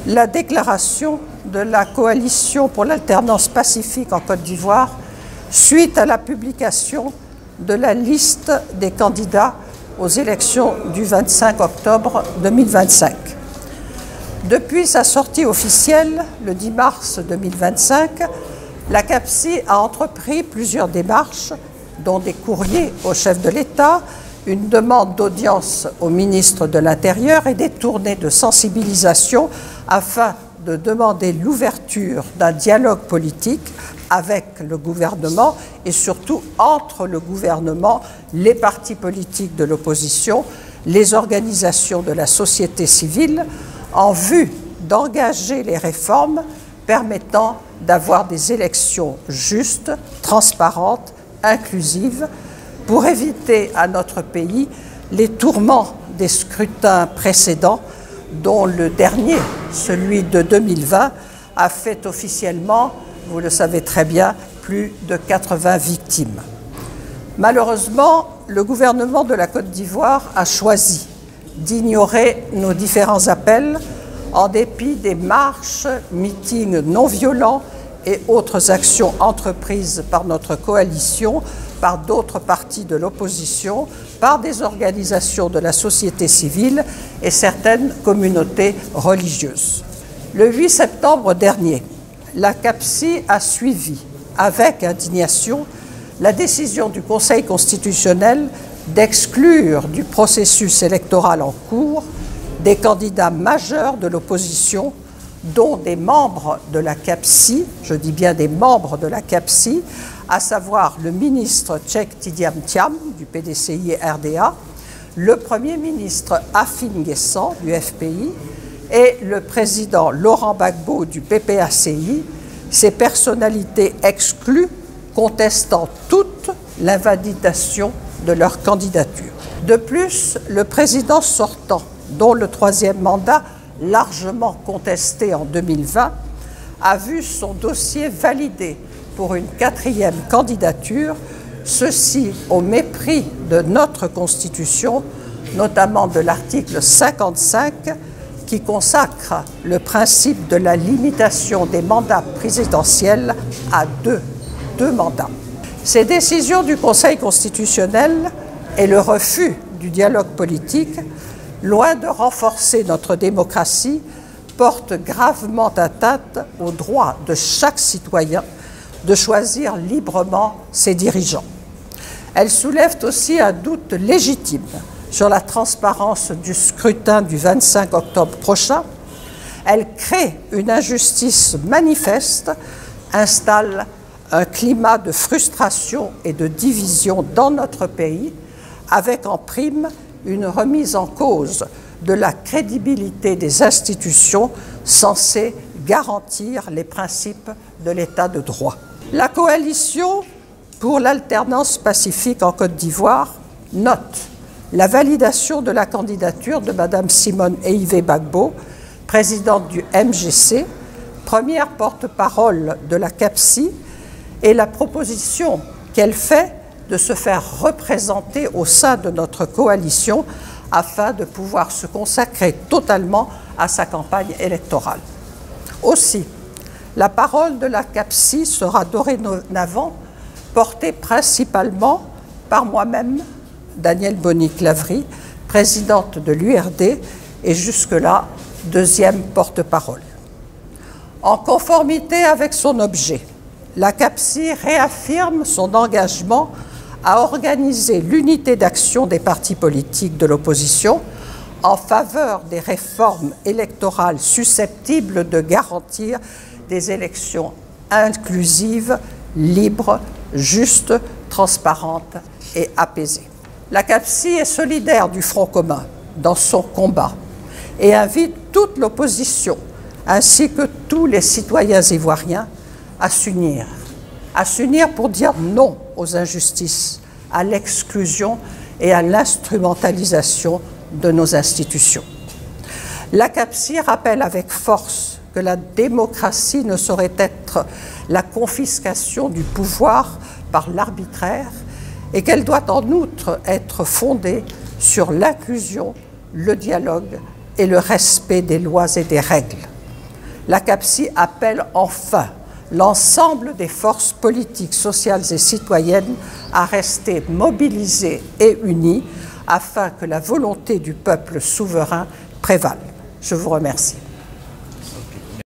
la déclaration de la Coalition pour l'alternance pacifique en Côte d'Ivoire suite à la publication de la liste des candidats aux élections du 25 octobre 2025. Depuis sa sortie officielle, le 10 mars 2025, la CAPCI a entrepris plusieurs démarches, dont des courriers au chef de l'État, une demande d'audience au ministre de l'Intérieur et des tournées de sensibilisation afin de demander l'ouverture d'un dialogue politique avec le gouvernement et surtout entre le gouvernement, les partis politiques de l'opposition, les organisations de la société civile, en vue d'engager les réformes permettant d'avoir des élections justes, transparentes, inclusives, pour éviter à notre pays les tourments des scrutins précédents, dont le dernier, celui de 2020, a fait officiellement, vous le savez très bien, plus de 80 victimes. Malheureusement, le gouvernement de la Côte d'Ivoire a choisi d'ignorer nos différents appels en dépit des marches, meetings non violents et autres actions entreprises par notre coalition, par d'autres partis de l'opposition, par des organisations de la société civile et certaines communautés religieuses. Le 8 septembre dernier, la CAPCI a suivi avec indignation la décision du Conseil constitutionnel d'exclure du processus électoral en cours des candidats majeurs de l'opposition, dont des membres de la CAPCI, je dis bien des membres de la CAPCI, à savoir le ministre Cheikh Tidiane Thiam du PDCI-RDA, le Premier ministre Afin Guessan du FPI et le président Laurent Gbagbo du PPACI, ces personnalités exclues contestant toute l'invalidation de leur candidature. De plus, le président sortant, dont le troisième mandat, largement contesté en 2020, a vu son dossier validé pour une quatrième candidature, ceci au mépris de notre Constitution, notamment de l'article 55, qui consacre le principe de la limitation des mandats présidentiels à deux mandats. Ces décisions du Conseil constitutionnel et le refus du dialogue politique, loin de renforcer notre démocratie, portent gravement atteinte au droit de chaque citoyen de choisir librement ses dirigeants. Elles soulèvent aussi un doute légitime sur la transparence du scrutin du 25 octobre prochain. Elles créent une injustice manifeste, installent un climat de frustration et de division dans notre pays, avec en prime une remise en cause de la crédibilité des institutions censées garantir les principes de l'État de droit. La Coalition pour l'alternance pacifique en Côte d'Ivoire note la validation de la candidature de Mme Simone Eivé Gbagbo, présidente du MGC, première porte-parole de la CAPCI, et la proposition qu'elle fait de se faire représenter au sein de notre coalition afin de pouvoir se consacrer totalement à sa campagne électorale. Aussi, la parole de la CAPCI sera dorénavant portée principalement par moi-même, Danielle Boni-Claverie, présidente de l'URD et jusque-là deuxième porte-parole. En conformité avec son objet, la CAPCI réaffirme son engagement à organiser l'unité d'action des partis politiques de l'opposition en faveur des réformes électorales susceptibles de garantir des élections inclusives, libres, justes, transparentes et apaisées. La CAPCI est solidaire du Front commun dans son combat et invite toute l'opposition ainsi que tous les citoyens ivoiriens à s'unir pour dire non aux injustices, à l'exclusion et à l'instrumentalisation de nos institutions. La CAPCI rappelle avec force que la démocratie ne saurait être la confiscation du pouvoir par l'arbitraire et qu'elle doit en outre être fondée sur l'inclusion, le dialogue et le respect des lois et des règles. la CAPCI appelle enfin l'ensemble des forces politiques, sociales et citoyennes à rester mobilisées et unies afin que la volonté du peuple souverain prévale. Je vous remercie.